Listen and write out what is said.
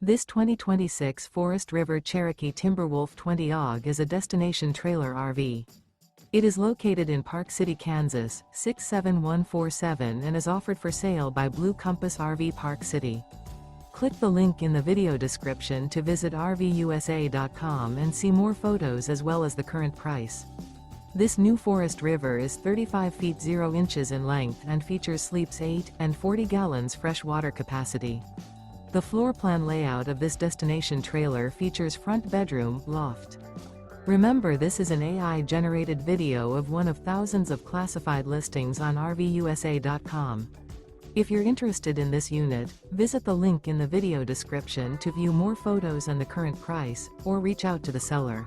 This 2026 Forest River Cherokee Timberwolf 20 AUG is a destination trailer RV. It is located in Park City, Kansas, 67147 and is offered for sale by Blue Compass RV Park City. Click the link in the video description to visit RVUSA.com and see more photos as well as the current price. This new Forest River is 35 feet 0 inches in length and features sleeps 8 and 40 gallons fresh water capacity. The floor plan layout of this destination trailer features front bedroom, loft. Remember, this is an AI-generated video of one of thousands of classified listings on RVUSA.com. If you're interested in this unit, visit the link in the video description to view more photos and the current price, or reach out to the seller.